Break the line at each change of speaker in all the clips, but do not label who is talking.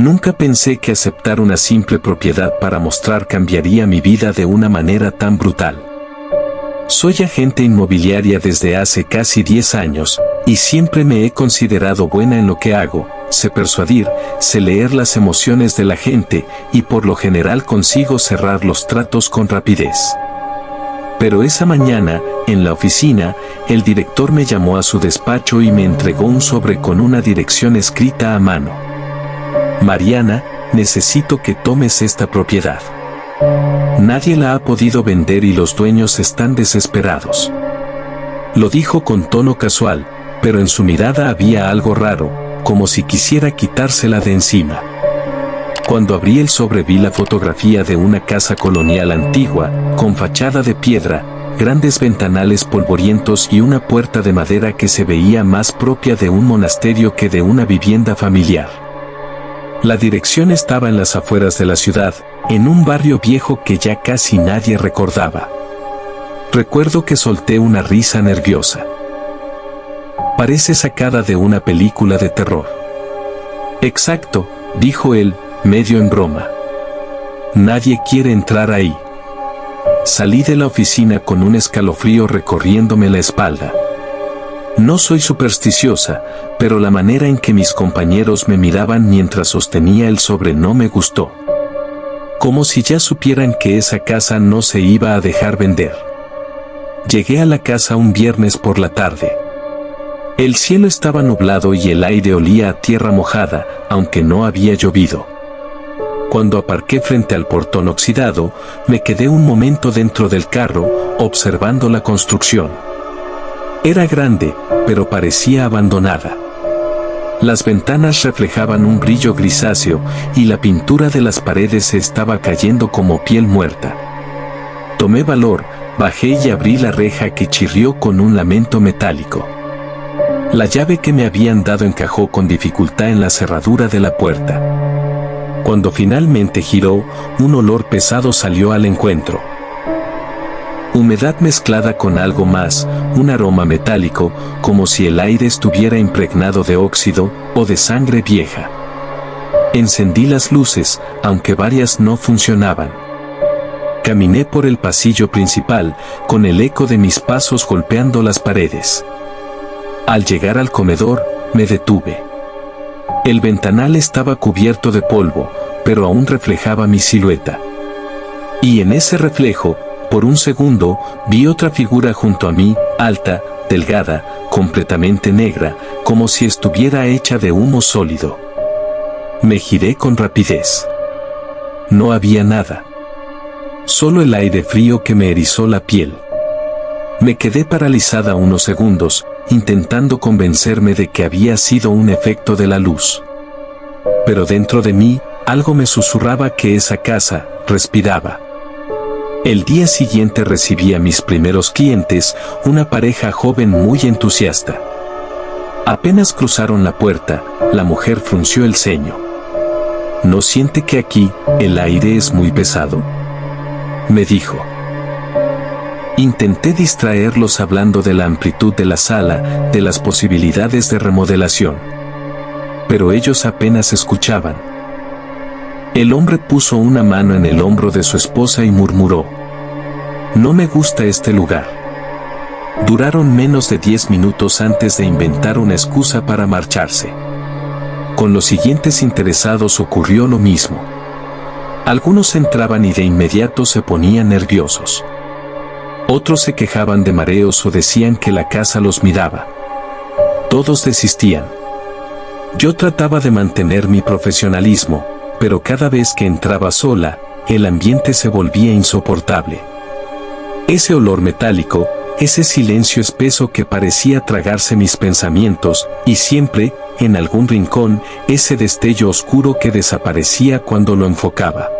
Nunca pensé que aceptar una simple propiedad para mostrar cambiaría mi vida de una manera tan brutal. Soy agente inmobiliaria desde hace casi 10 años, y siempre me he considerado buena en lo que hago. Sé persuadir, sé leer las emociones de la gente, y por lo general consigo cerrar los tratos con rapidez. Pero esa mañana, en la oficina, el director me llamó a su despacho y me entregó un sobre con una dirección escrita a mano. Mariana, necesito que tomes esta propiedad. Nadie la ha podido vender y los dueños están desesperados. Lo dijo con tono casual, pero en su mirada había algo raro, como si quisiera quitársela de encima. Cuando abrí el sobre vi la fotografía de una casa colonial antigua, con fachada de piedra, grandes ventanales polvorientos y una puerta de madera que se veía más propia de un monasterio que de una vivienda familiar. La dirección estaba en las afueras de la ciudad, en un barrio viejo que ya casi nadie recordaba. Recuerdo que solté una risa nerviosa. Parece sacada de una película de terror. Exacto, dijo él, medio en broma. Nadie quiere entrar ahí. Salí de la oficina con un escalofrío recorriéndome la espalda. No soy supersticiosa, pero la manera en que mis compañeros me miraban mientras sostenía el sobre no me gustó. Como si ya supieran que esa casa no se iba a dejar vender. Llegué a la casa un viernes por la tarde. El cielo estaba nublado y el aire olía a tierra mojada, aunque no había llovido. Cuando aparqué frente al portón oxidado, me quedé un momento dentro del carro, observando la construcción. Era grande, pero parecía abandonada. Las ventanas reflejaban un brillo grisáceo, y la pintura de las paredes se estaba cayendo como piel muerta. Tomé valor, bajé y abrí la reja que chirrió con un lamento metálico. La llave que me habían dado encajó con dificultad en la cerradura de la puerta. Cuando finalmente giró, un olor pesado salió al encuentro. Humedad mezclada con algo más, un aroma metálico, como si el aire estuviera impregnado de óxido o de sangre vieja. Encendí las luces, aunque varias no funcionaban. Caminé por el pasillo principal, con el eco de mis pasos golpeando las paredes. Al llegar al comedor, me detuve. El ventanal estaba cubierto de polvo, pero aún reflejaba mi silueta. Y en ese reflejo, por un segundo, vi otra figura junto a mí, alta, delgada, completamente negra, como si estuviera hecha de humo sólido. Me giré con rapidez. No había nada. Solo el aire frío que me erizó la piel. Me quedé paralizada unos segundos, intentando convencerme de que había sido un efecto de la luz. Pero dentro de mí, algo me susurraba que esa casa respiraba. El día siguiente recibí a mis primeros clientes, una pareja joven muy entusiasta. Apenas cruzaron la puerta, la mujer frunció el ceño. ¿No siente que aquí, el aire es muy pesado?, me dijo. Intenté distraerlos hablando de la amplitud de la sala, de las posibilidades de remodelación. Pero ellos apenas escuchaban. El hombre puso una mano en el hombro de su esposa y murmuró: «No me gusta este lugar». Duraron menos de 10 minutos antes de inventar una excusa para marcharse. Con los siguientes interesados ocurrió lo mismo. Algunos entraban y de inmediato se ponían nerviosos. Otros se quejaban de mareos o decían que la casa los miraba. Todos desistían. Yo trataba de mantener mi profesionalismo, pero cada vez que entraba sola, el ambiente se volvía insoportable. Ese olor metálico, ese silencio espeso que parecía tragarse mis pensamientos, y siempre, en algún rincón, ese destello oscuro que desaparecía cuando lo enfocaba.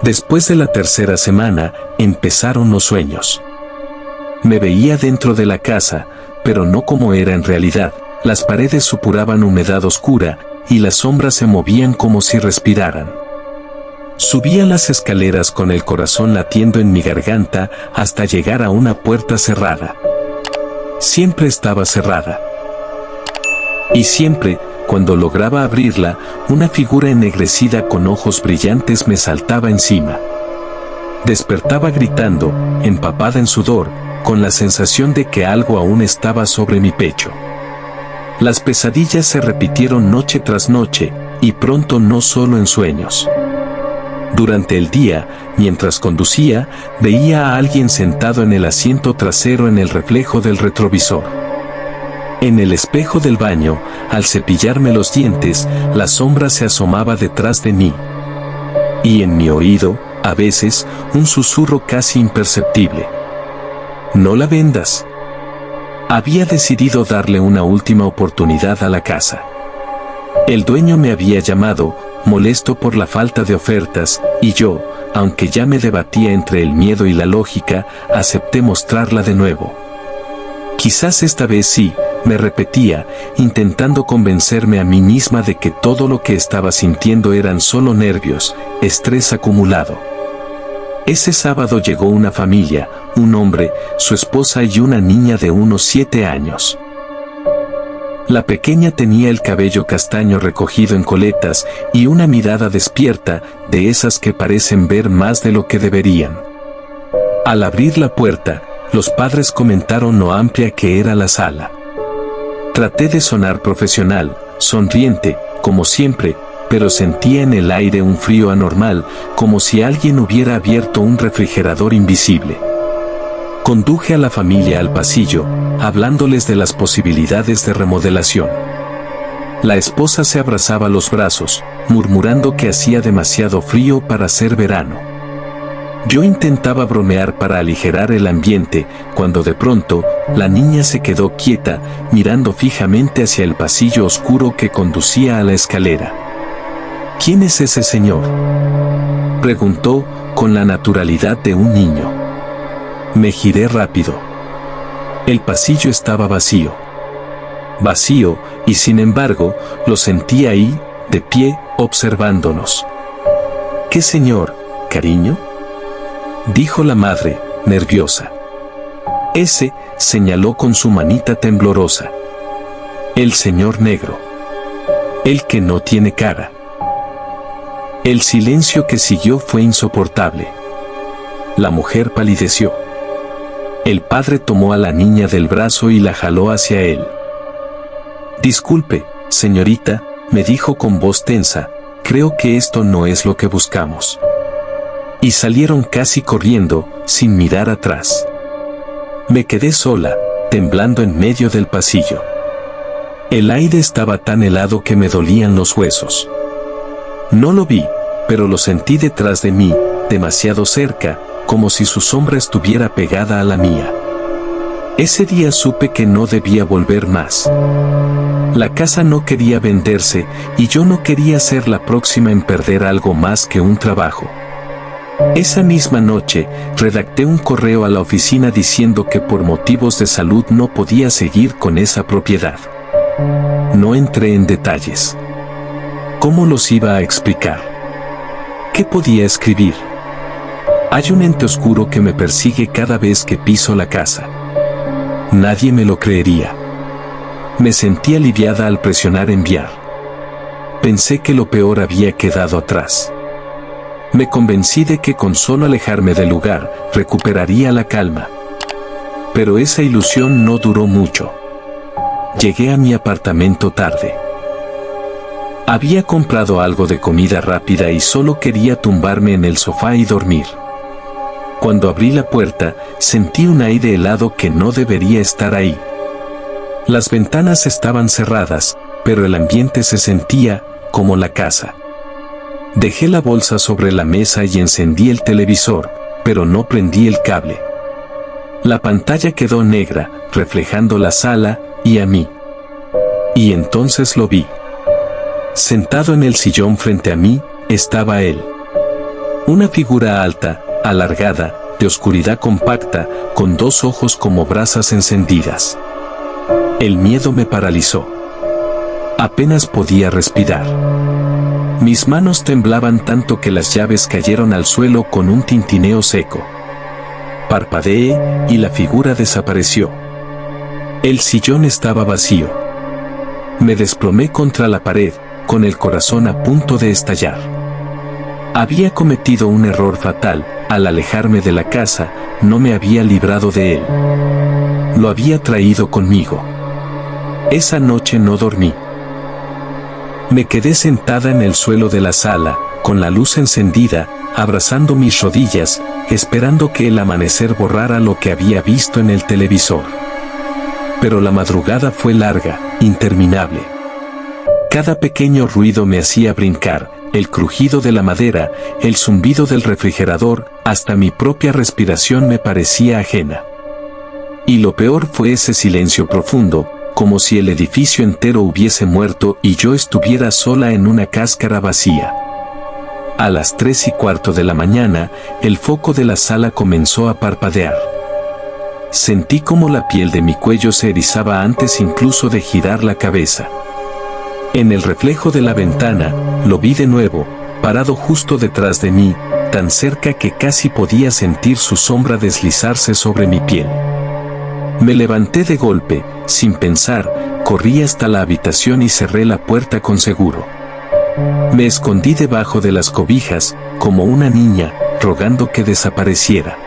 Después de la tercera semana, empezaron los sueños. Me veía dentro de la casa, pero no como era en realidad. Las paredes supuraban humedad oscura, y las sombras se movían como si respiraran. Subía las escaleras con el corazón latiendo en mi garganta hasta llegar a una puerta cerrada. Siempre estaba cerrada. Y siempre, cuando lograba abrirla, una figura ennegrecida con ojos brillantes me saltaba encima. Despertaba gritando, empapada en sudor, con la sensación de que algo aún estaba sobre mi pecho. Las pesadillas se repitieron noche tras noche, y pronto no solo en sueños. Durante el día, mientras conducía, veía a alguien sentado en el asiento trasero en el reflejo del retrovisor. En el espejo del baño, al cepillarme los dientes, la sombra se asomaba detrás de mí. Y en mi oído, a veces, un susurro casi imperceptible. «No la vendas». Había decidido darle una última oportunidad a la casa. El dueño me había llamado, molesto por la falta de ofertas, y yo, aunque ya me debatía entre el miedo y la lógica, acepté mostrarla de nuevo. Quizás esta vez sí, me repetía, intentando convencerme a mí misma de que todo lo que estaba sintiendo eran solo nervios, estrés acumulado. Ese sábado llegó una familia, un hombre, su esposa y una niña de unos 7 años. La pequeña tenía el cabello castaño recogido en coletas y una mirada despierta, de esas que parecen ver más de lo que deberían. Al abrir la puerta, los padres comentaron lo amplia que era la sala. Traté de sonar profesional, sonriente, como siempre, pero sentía en el aire un frío anormal, como si alguien hubiera abierto un refrigerador invisible. Conduje a la familia al pasillo, hablándoles de las posibilidades de remodelación. La esposa se abrazaba los brazos, murmurando que hacía demasiado frío para ser verano. Yo intentaba bromear para aligerar el ambiente, cuando de pronto, la niña se quedó quieta, mirando fijamente hacia el pasillo oscuro que conducía a la escalera. «¿Quién es ese señor?», preguntó, con la naturalidad de un niño. Me giré rápido. El pasillo estaba vacío. Vacío, y sin embargo, lo sentí ahí, de pie, observándonos. «¿Qué señor, cariño?», dijo la madre, nerviosa. Ese, señaló con su manita temblorosa. «El señor negro. El que no tiene cara». El silencio que siguió fue insoportable. La mujer palideció. El padre tomó a la niña del brazo y la jaló hacia él. «Disculpe, señorita», me dijo con voz tensa, «creo que esto no es lo que buscamos». Y salieron casi corriendo, sin mirar atrás. Me quedé sola, temblando en medio del pasillo. El aire estaba tan helado que me dolían los huesos. No lo vi, pero lo sentí detrás de mí, demasiado cerca, como si su sombra estuviera pegada a la mía. Ese día supe que no debía volver más. La casa no quería venderse, y yo no quería ser la próxima en perder algo más que un trabajo. Esa misma noche, redacté un correo a la oficina diciendo que por motivos de salud no podía seguir con esa propiedad. No entré en detalles. ¿Cómo los iba a explicar? ¿Qué podía escribir? Hay un ente oscuro que me persigue cada vez que piso la casa. Nadie me lo creería. Me sentí aliviada al presionar enviar. Pensé que lo peor había quedado atrás. Me convencí de que con solo alejarme del lugar, recuperaría la calma. Pero esa ilusión no duró mucho. Llegué a mi apartamento tarde. Había comprado algo de comida rápida y solo quería tumbarme en el sofá y dormir. Cuando abrí la puerta, sentí un aire helado que no debería estar ahí. Las ventanas estaban cerradas, pero el ambiente se sentía como la casa. Dejé la bolsa sobre la mesa y encendí el televisor, pero no prendí el cable. La pantalla quedó negra, reflejando la sala y a mí. Y entonces lo vi. Sentado en el sillón frente a mí, estaba él. Una figura alta, alargada, de oscuridad compacta, con dos ojos como brasas encendidas. El miedo me paralizó. Apenas podía respirar. Mis manos temblaban tanto que las llaves cayeron al suelo con un tintineo seco. Parpadeé y la figura desapareció. El sillón estaba vacío. Me desplomé contra la pared, con el corazón a punto de estallar. Había cometido un error fatal, al alejarme de la casa, no me había librado de él. Lo había traído conmigo. Esa noche no dormí. Me quedé sentada en el suelo de la sala, con la luz encendida, abrazando mis rodillas, esperando que el amanecer borrara lo que había visto en el televisor. Pero la madrugada fue larga, interminable. Cada pequeño ruido me hacía brincar, el crujido de la madera, el zumbido del refrigerador, hasta mi propia respiración me parecía ajena. Y lo peor fue ese silencio profundo, como si el edificio entero hubiese muerto y yo estuviera sola en una cáscara vacía. A las 3:15 de la mañana, el foco de la sala comenzó a parpadear. Sentí como la piel de mi cuello se erizaba antes incluso de girar la cabeza. En el reflejo de la ventana, lo vi de nuevo, parado justo detrás de mí, tan cerca que casi podía sentir su sombra deslizarse sobre mi piel. Me levanté de golpe, sin pensar, corrí hasta la habitación y cerré la puerta con seguro. Me escondí debajo de las cobijas, como una niña, rogando que desapareciera.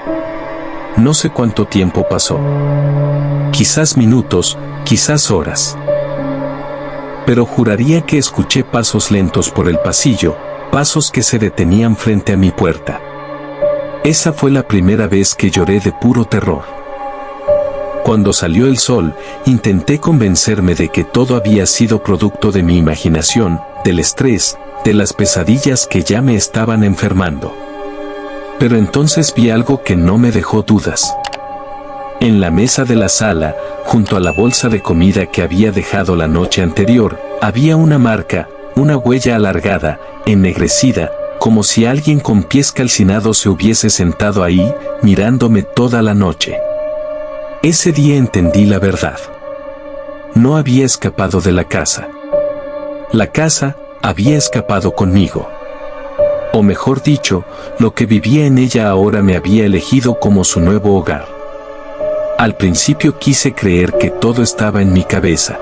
No sé cuánto tiempo pasó. Quizás minutos, quizás horas. Pero juraría que escuché pasos lentos por el pasillo, pasos que se detenían frente a mi puerta. Esa fue la primera vez que lloré de puro terror. Cuando salió el sol, intenté convencerme de que todo había sido producto de mi imaginación, del estrés, de las pesadillas que ya me estaban enfermando. Pero entonces vi algo que no me dejó dudas. En la mesa de la sala, junto a la bolsa de comida que había dejado la noche anterior, había una marca, una huella alargada, ennegrecida, como si alguien con pies calcinados se hubiese sentado ahí, mirándome toda la noche. Ese día entendí la verdad. No había escapado de la casa. La casa había escapado conmigo. O mejor dicho, lo que vivía en ella ahora me había elegido como su nuevo hogar. Al principio quise creer que todo estaba en mi cabeza.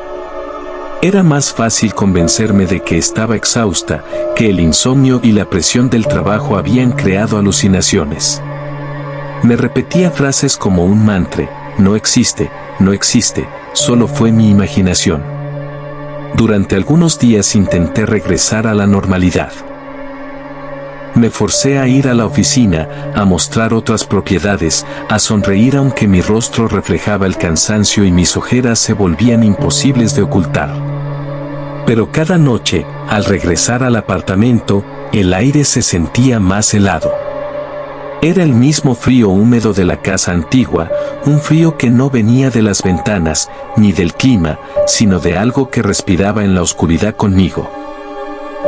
Era más fácil convencerme de que estaba exhausta, que el insomnio y la presión del trabajo habían creado alucinaciones. Me repetía frases como un mantra: no existe, solo fue mi imaginación. Durante algunos días intenté regresar a la normalidad. Me forcé a ir a la oficina, a mostrar otras propiedades, a sonreír aunque mi rostro reflejaba el cansancio y mis ojeras se volvían imposibles de ocultar. Pero cada noche, al regresar al apartamento, el aire se sentía más helado. Era el mismo frío húmedo de la casa antigua, un frío que no venía de las ventanas, ni del clima, sino de algo que respiraba en la oscuridad conmigo.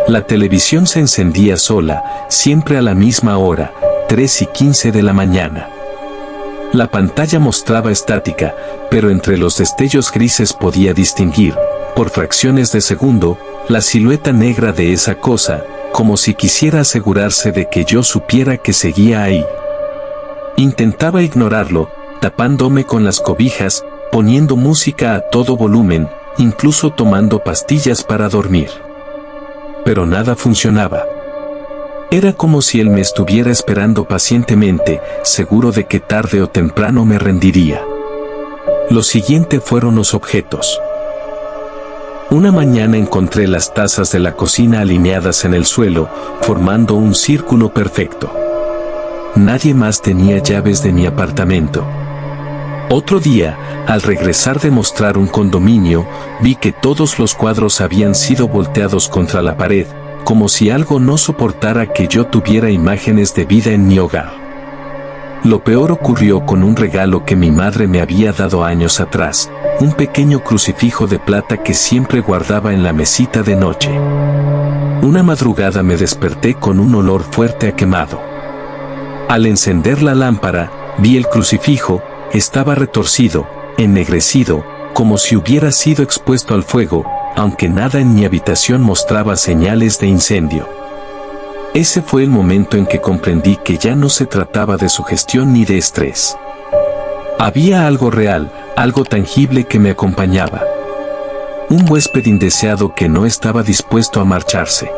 La televisión se encendía sola, siempre a la misma hora, 3:15 de la mañana. La pantalla mostraba estática, pero entre los destellos grises podía distinguir, por fracciones de segundo, la silueta negra de esa cosa, como si quisiera asegurarse de que yo supiera que seguía ahí. Intentaba ignorarlo, tapándome con las cobijas, poniendo música a todo volumen, incluso tomando pastillas para dormir. Pero nada funcionaba. Era como si él me estuviera esperando pacientemente, seguro de que tarde o temprano me rendiría. Lo siguiente fueron los objetos. Una mañana encontré las tazas de la cocina alineadas en el suelo, formando un círculo perfecto. Nadie más tenía llaves de mi apartamento. Otro día, al regresar de mostrar un condominio, vi que todos los cuadros habían sido volteados contra la pared, como si algo no soportara que yo tuviera imágenes de vida en mi hogar. Lo peor ocurrió con un regalo que mi madre me había dado años atrás, un pequeño crucifijo de plata que siempre guardaba en la mesita de noche. Una madrugada me desperté con un olor fuerte a quemado. Al encender la lámpara, vi el crucifijo, estaba retorcido, ennegrecido, como si hubiera sido expuesto al fuego, aunque nada en mi habitación mostraba señales de incendio. Ese fue el momento en que comprendí que ya no se trataba de sugestión ni de estrés. Había algo real, algo tangible que me acompañaba. Un huésped indeseado que no estaba dispuesto a marcharse.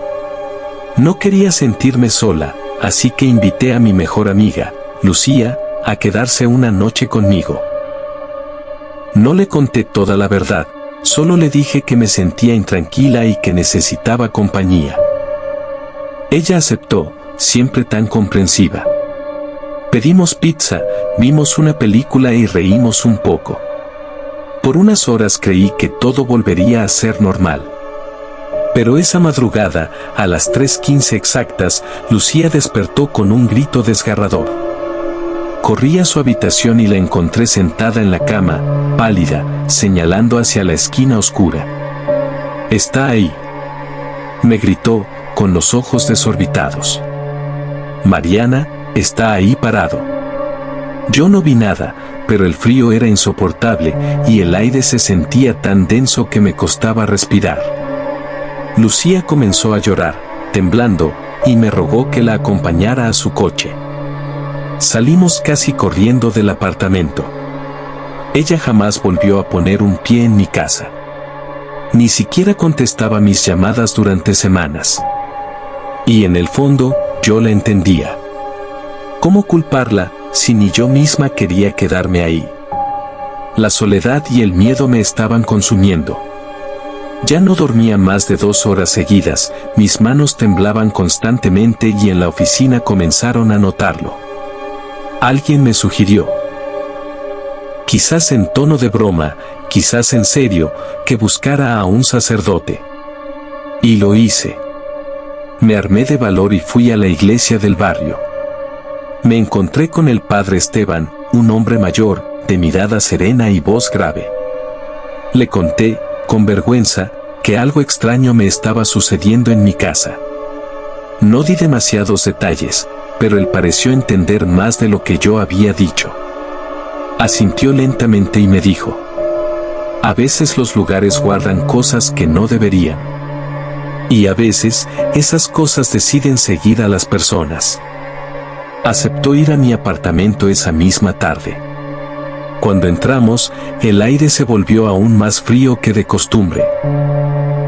No quería sentirme sola, así que invité a mi mejor amiga, Lucía, a quedarse una noche conmigo. No le conté toda la verdad, solo le dije que me sentía intranquila y que necesitaba compañía. Ella aceptó, siempre tan comprensiva. Pedimos pizza, vimos una película y reímos un poco. Por unas horas creí que todo volvería a ser normal. Pero esa madrugada, a las 3:15 exactas, Lucía despertó con un grito desgarrador. Corrí a su habitación y la encontré sentada en la cama, pálida, señalando hacia la esquina oscura. «Está ahí», me gritó, con los ojos desorbitados. «Mariana, está ahí parado». Yo no vi nada, pero el frío era insoportable y el aire se sentía tan denso que me costaba respirar. Lucía comenzó a llorar, temblando, y me rogó que la acompañara a su coche. Salimos casi corriendo del apartamento. Ella jamás volvió a poner un pie en mi casa. Ni siquiera contestaba mis llamadas durante semanas. Y en el fondo, yo la entendía. ¿Cómo culparla, si ni yo misma quería quedarme ahí? La soledad y el miedo me estaban consumiendo. Ya no dormía más de 2 horas seguidas, mis manos temblaban constantemente y en la oficina comenzaron a notarlo. Alguien me sugirió, quizás en tono de broma, quizás en serio, que buscara a un sacerdote. Y lo hice. Me armé de valor y fui a la iglesia del barrio. Me encontré con el padre Esteban, un hombre mayor, de mirada serena y voz grave. Le conté, con vergüenza, que algo extraño me estaba sucediendo en mi casa. No di demasiados detalles, pero él pareció entender más de lo que yo había dicho. Asintió lentamente y me dijo, «A veces los lugares guardan cosas que no deberían. Y a veces, esas cosas deciden seguir a las personas». Aceptó ir a mi apartamento esa misma tarde. Cuando entramos, el aire se volvió aún más frío que de costumbre.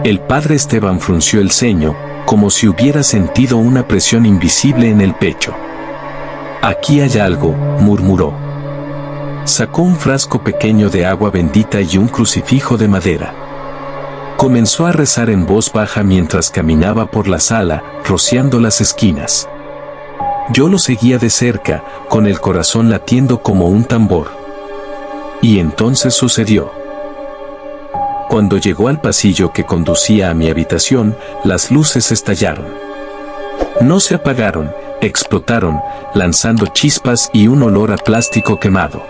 El padre Esteban frunció el ceño, como si hubiera sentido una presión invisible en el pecho. «Aquí hay algo», murmuró. Sacó un frasco pequeño de agua bendita y un crucifijo de madera. Comenzó a rezar en voz baja mientras caminaba por la sala, rociando las esquinas. Yo lo seguía de cerca, con el corazón latiendo como un tambor. Y entonces sucedió. Cuando llegó al pasillo que conducía a mi habitación, las luces estallaron. No se apagaron, explotaron, lanzando chispas y un olor a plástico quemado.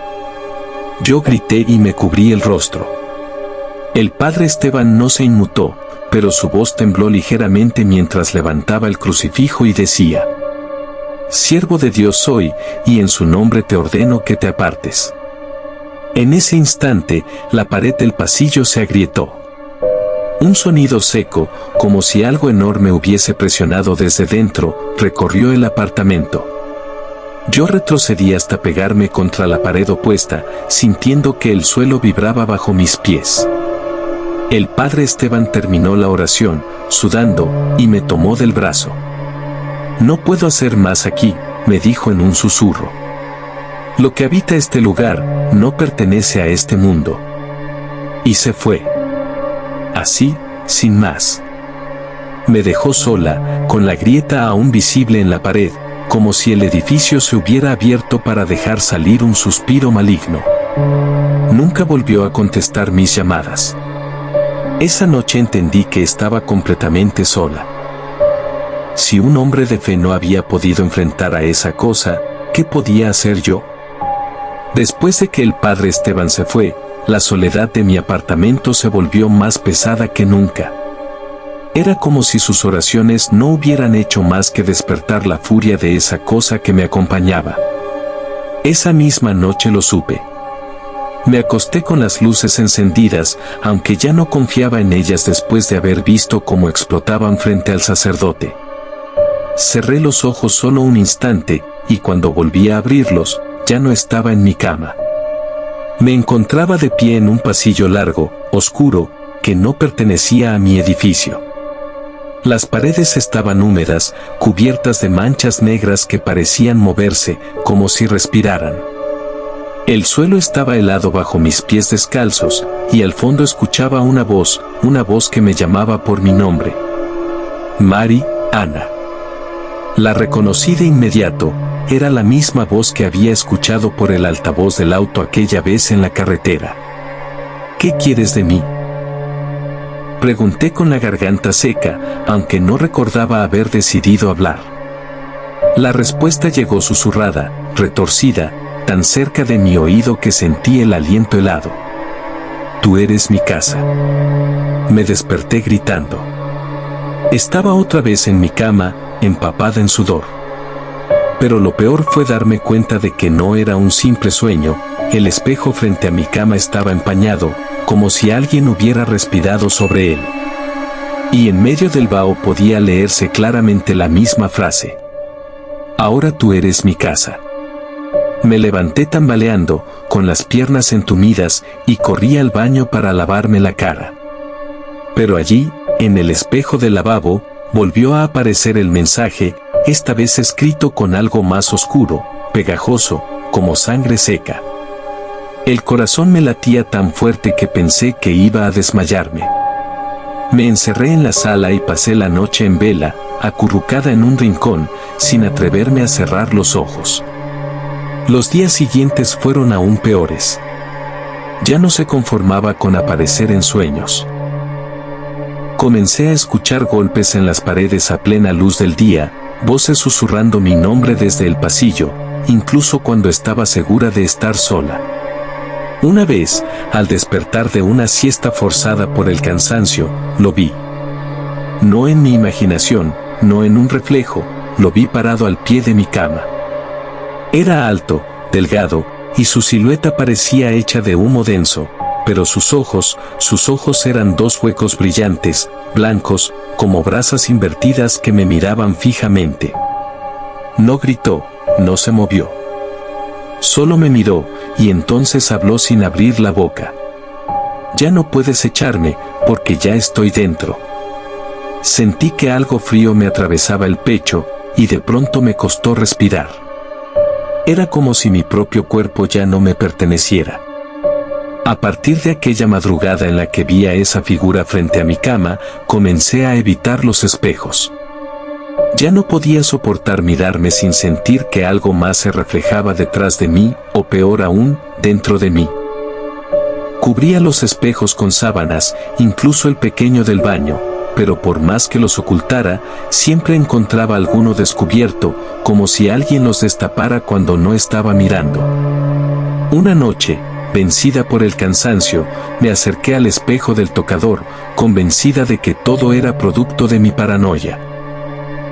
Yo grité y me cubrí el rostro. El padre Esteban no se inmutó, pero su voz tembló ligeramente mientras levantaba el crucifijo y decía, «Siervo de Dios soy, y en su nombre te ordeno que te apartes». En ese instante, la pared del pasillo se agrietó. Un sonido seco, como si algo enorme hubiese presionado desde dentro, recorrió el apartamento. Yo retrocedí hasta pegarme contra la pared opuesta, sintiendo que el suelo vibraba bajo mis pies. El padre Esteban terminó la oración, sudando, y me tomó del brazo. «No puedo hacer más aquí», me dijo en un susurro. «Lo que habita este lugar, no pertenece a este mundo». Y se fue. Así, sin más. Me dejó sola, con la grieta aún visible en la pared, como si el edificio se hubiera abierto para dejar salir un suspiro maligno. Nunca volvió a contestar mis llamadas. Esa noche entendí que estaba completamente sola. Si un hombre de fe no había podido enfrentar a esa cosa, ¿qué podía hacer yo? Después de que el padre Esteban se fue, la soledad de mi apartamento se volvió más pesada que nunca. Era como si sus oraciones no hubieran hecho más que despertar la furia de esa cosa que me acompañaba. Esa misma noche lo supe. Me acosté con las luces encendidas, aunque ya no confiaba en ellas después de haber visto cómo explotaban frente al sacerdote. Cerré los ojos solo un instante, y cuando volví a abrirlos, ya no estaba en mi cama. Me encontraba de pie en un pasillo largo, oscuro, que no pertenecía a mi edificio. Las paredes estaban húmedas, cubiertas de manchas negras que parecían moverse, como si respiraran. El suelo estaba helado bajo mis pies descalzos, y al fondo escuchaba una voz que me llamaba por mi nombre. Mari, Ana. La reconocí de inmediato, era la misma voz que había escuchado por el altavoz del auto aquella vez en la carretera. ¿Qué quieres de mí?, pregunté con la garganta seca, aunque no recordaba haber decidido hablar. La respuesta llegó susurrada, retorcida, tan cerca de mi oído que sentí el aliento helado. Tú eres mi casa. Me desperté gritando. Estaba otra vez en mi cama, empapada en sudor. Pero lo peor fue darme cuenta de que no era un simple sueño. El espejo frente a mi cama estaba empañado, como si alguien hubiera respirado sobre él. Y en medio del vaho podía leerse claramente la misma frase. Ahora tú eres mi casa. Me levanté tambaleando, con las piernas entumidas, y corrí al baño para lavarme la cara. Pero allí, en el espejo del lavabo, volvió a aparecer el mensaje, esta vez escrito con algo más oscuro, pegajoso, como sangre seca. El corazón me latía tan fuerte que pensé que iba a desmayarme. Me encerré en la sala y pasé la noche en vela, acurrucada en un rincón, sin atreverme a cerrar los ojos. Los días siguientes fueron aún peores. Ya no se conformaba con aparecer en sueños. Comencé a escuchar golpes en las paredes a plena luz del día, voces susurrando mi nombre desde el pasillo, incluso cuando estaba segura de estar sola. Una vez, al despertar de una siesta forzada por el cansancio, lo vi. No en mi imaginación, no en un reflejo, lo vi parado al pie de mi cama. Era alto, delgado, y su silueta parecía hecha de humo denso, pero sus ojos eran dos huecos brillantes, blancos, como brasas invertidas que me miraban fijamente. No gritó, no se movió. Solo me miró, y entonces habló sin abrir la boca. Ya no puedes echarme, porque ya estoy dentro. Sentí que algo frío me atravesaba el pecho, y de pronto me costó respirar. Era como si mi propio cuerpo ya no me perteneciera. A partir de aquella madrugada en la que vi a esa figura frente a mi cama, comencé a evitar los espejos. Ya no podía soportar mirarme sin sentir que algo más se reflejaba detrás de mí, o peor aún, dentro de mí. Cubría los espejos con sábanas, incluso el pequeño del baño, pero por más que los ocultara, siempre encontraba alguno descubierto, como si alguien los destapara cuando no estaba mirando. Una noche, vencida por el cansancio, me acerqué al espejo del tocador, convencida de que todo era producto de mi paranoia.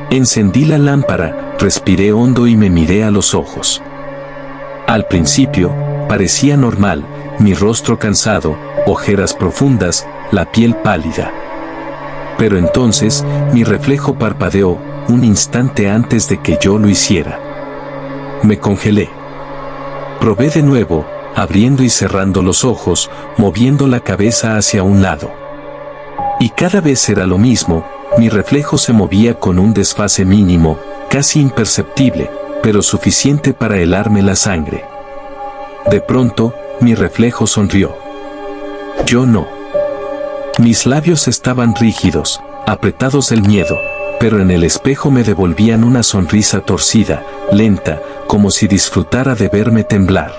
Encendí la lámpara, respiré hondo y me miré a los ojos. Al principio, parecía normal, mi rostro cansado, ojeras profundas, la piel pálida. Pero entonces, mi reflejo parpadeó, un instante antes de que yo lo hiciera. Me congelé. Probé de nuevo, abriendo y cerrando los ojos, moviendo la cabeza hacia un lado. Y cada vez era lo mismo, mi reflejo se movía con un desfase mínimo, casi imperceptible, pero suficiente para helarme la sangre. De pronto, mi reflejo sonrió. Yo no. Mis labios estaban rígidos, apretados del miedo, pero en el espejo me devolvían una sonrisa torcida, lenta, como si disfrutara de verme temblar.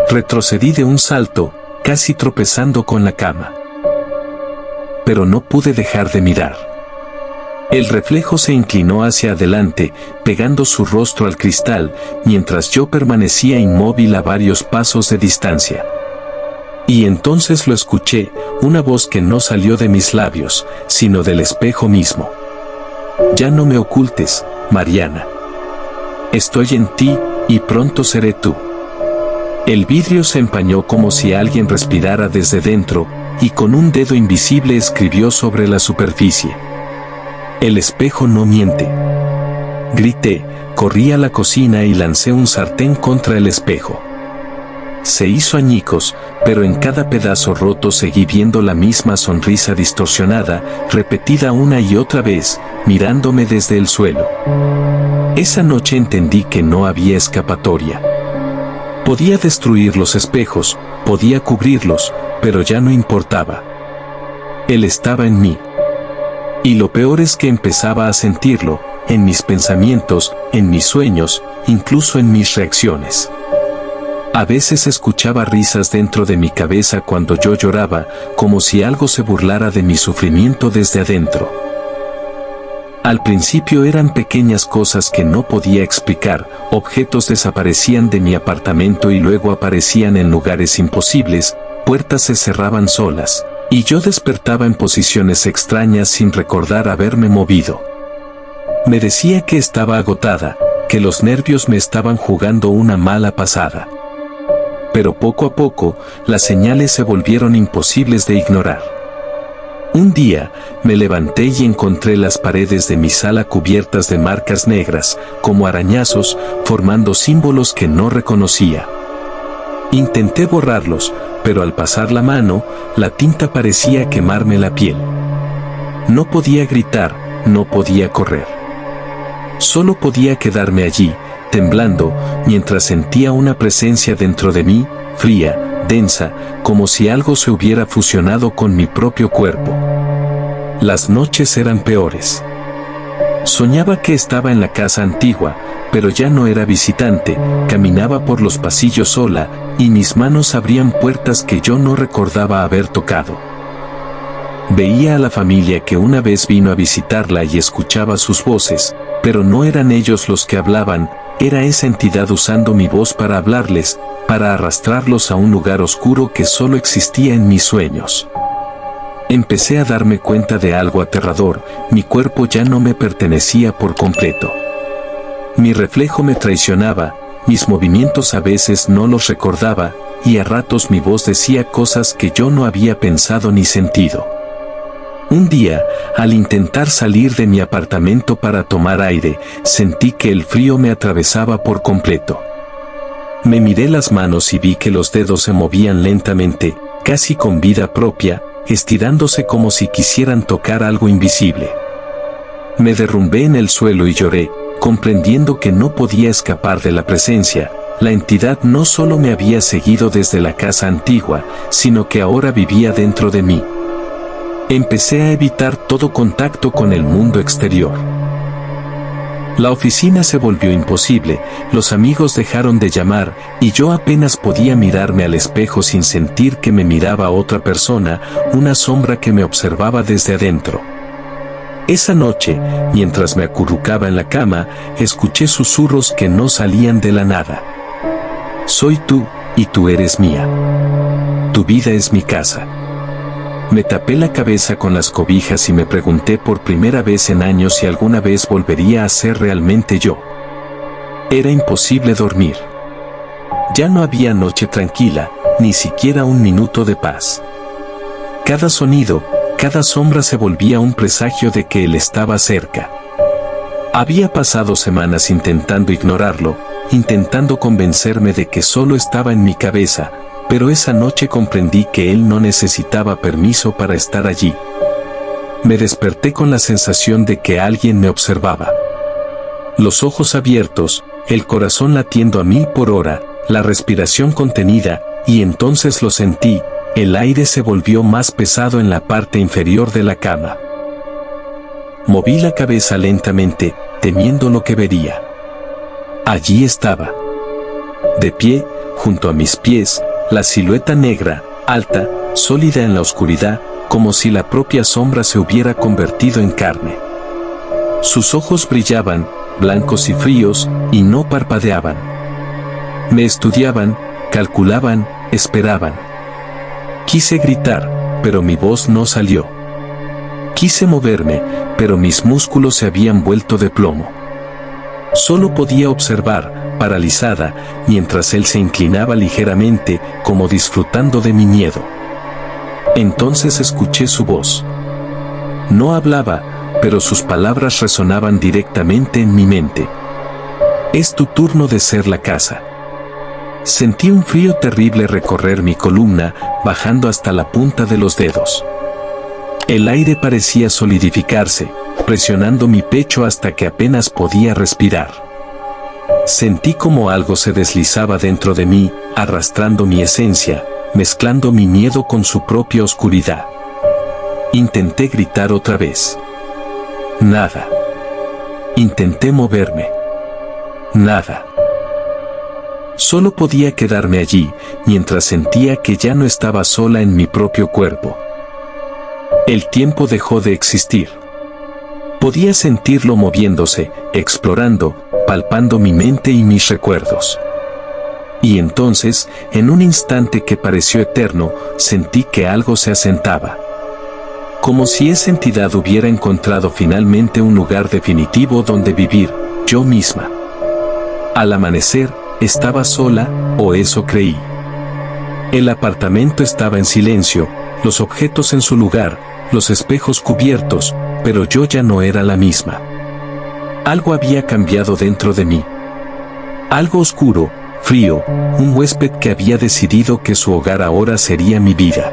Retrocedí de un salto, casi tropezando con la cama. Pero no pude dejar de mirar. El reflejo se inclinó hacia adelante, pegando su rostro al cristal, mientras yo permanecía inmóvil a varios pasos de distancia. Y entonces lo escuché, una voz que no salió de mis labios, sino del espejo mismo. Ya no me ocultes, Mariana. Estoy en ti, y pronto seré tú. El vidrio se empañó como si alguien respirara desde dentro, y con un dedo invisible escribió sobre la superficie. El espejo no miente. Grité, corrí a la cocina y lancé un sartén contra el espejo. se hizo añicos, pero en cada pedazo roto seguí viendo la misma sonrisa distorsionada, repetida una y otra vez, mirándome desde el suelo. Esa noche entendí que no había escapatoria. Podía destruir los espejos, podía cubrirlos, pero ya no importaba. Él estaba en mí. Y lo peor es que empezaba a sentirlo, en mis pensamientos, en mis sueños, incluso en mis reacciones. A veces escuchaba risas dentro de mi cabeza cuando yo lloraba, como si algo se burlara de mi sufrimiento desde adentro. Al principio eran pequeñas cosas que no podía explicar, objetos desaparecían de mi apartamento y luego aparecían en lugares imposibles, puertas se cerraban solas, y yo despertaba en posiciones extrañas sin recordar haberme movido. Me decía que estaba agotada, que los nervios me estaban jugando una mala pasada. Pero poco a poco, las señales se volvieron imposibles de ignorar. Un día, me levanté y encontré las paredes de mi sala cubiertas de marcas negras, como arañazos, formando símbolos que no reconocía. Intenté borrarlos, pero al pasar la mano, la tinta parecía quemarme la piel. No podía gritar, no podía correr. Solo podía quedarme allí, temblando, mientras sentía una presencia dentro de mí, fría, densa, como si algo se hubiera fusionado con mi propio cuerpo. Las noches eran peores. Soñaba que estaba en la casa antigua, pero ya no era visitante, caminaba por los pasillos sola, y mis manos abrían puertas que yo no recordaba haber tocado. Veía a la familia que una vez vino a visitarla y escuchaba sus voces, pero no eran ellos los que hablaban, era esa entidad usando mi voz para hablarles, para arrastrarlos a un lugar oscuro que solo existía en mis sueños. Empecé a darme cuenta de algo aterrador, mi cuerpo ya no me pertenecía por completo. Mi reflejo me traicionaba, mis movimientos a veces no los recordaba, y a ratos mi voz decía cosas que yo no había pensado ni sentido. Un día, al intentar salir de mi apartamento para tomar aire, sentí que el frío me atravesaba por completo. Me miré las manos y vi que los dedos se movían lentamente, casi con vida propia, estirándose como si quisieran tocar algo invisible. Me derrumbé en el suelo y lloré, comprendiendo que no podía escapar de la presencia. La entidad no solo me había seguido desde la casa antigua, sino que ahora vivía dentro de mí. Empecé a evitar todo contacto con el mundo exterior. La oficina se volvió imposible, los amigos dejaron de llamar, y yo apenas podía mirarme al espejo sin sentir que me miraba otra persona, una sombra que me observaba desde adentro. Esa noche, mientras me acurrucaba en la cama, escuché susurros que no salían de la nada. Soy tú, y tú eres mía. Tu vida es mi casa. Me tapé la cabeza con las cobijas y me pregunté por primera vez en años si alguna vez volvería a ser realmente yo. Era imposible dormir. Ya no había noche tranquila, ni siquiera un minuto de paz. Cada sonido, cada sombra se volvía un presagio de que él estaba cerca. Había pasado semanas intentando ignorarlo, intentando convencerme de que solo estaba en mi cabeza, pero esa noche comprendí que él no necesitaba permiso para estar allí. Me desperté con la sensación de que alguien me observaba. Los ojos abiertos, el corazón latiendo a 1000 por hora, la respiración contenida, y entonces lo sentí, el aire se volvió más pesado en la parte inferior de la cama. Moví la cabeza lentamente, temiendo lo que vería. Allí estaba. De pie, junto a mis pies, la silueta negra, alta, sólida en la oscuridad, como si la propia sombra se hubiera convertido en carne. Sus ojos brillaban, blancos y fríos, y no parpadeaban. Me estudiaban, calculaban, esperaban. Quise gritar, pero mi voz no salió. Quise moverme, pero mis músculos se habían vuelto de plomo. Solo podía observar, paralizada, mientras él se inclinaba ligeramente, como disfrutando de mi miedo. Entonces escuché su voz. No hablaba, pero sus palabras resonaban directamente en mi mente. Es tu turno de ser la casa. Sentí un frío terrible recorrer mi columna, bajando hasta la punta de los dedos. El aire parecía solidificarse, presionando mi pecho hasta que apenas podía respirar. Sentí como algo se deslizaba dentro de mí, arrastrando mi esencia, mezclando mi miedo con su propia oscuridad. Intenté gritar otra vez. Nada. Intenté moverme. Nada. Solo podía quedarme allí, mientras sentía que ya no estaba sola en mi propio cuerpo. El tiempo dejó de existir. Podía sentirlo moviéndose, explorando, palpando mi mente y mis recuerdos. Y entonces, en un instante que pareció eterno, sentí que algo se asentaba. Como si esa entidad hubiera encontrado finalmente un lugar definitivo donde vivir, yo misma. Al amanecer, estaba sola, o eso creí. El apartamento estaba en silencio, los objetos en su lugar, los espejos cubiertos, pero yo ya no era la misma. Algo había cambiado dentro de mí. Algo oscuro, frío, un huésped que había decidido que su hogar ahora sería mi vida.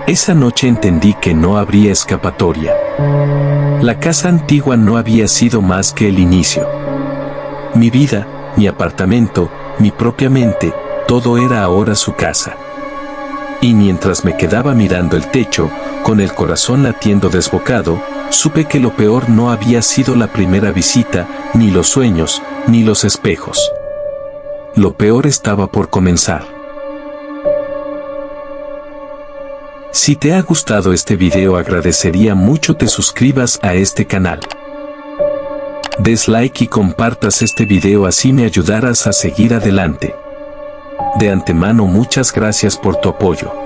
Esa noche entendí que no habría escapatoria. La casa antigua no había sido más que el inicio. Mi vida, mi apartamento, mi propia mente, todo era ahora su casa. Y mientras me quedaba mirando el techo, con el corazón latiendo desbocado, supe que lo peor no había sido la primera visita, ni los sueños, ni los espejos. Lo peor estaba por comenzar. Si te ha gustado este video, agradecería mucho te suscribas a este canal. Des like y compartas este video, así me ayudarás a seguir adelante. De antemano, muchas gracias por tu apoyo.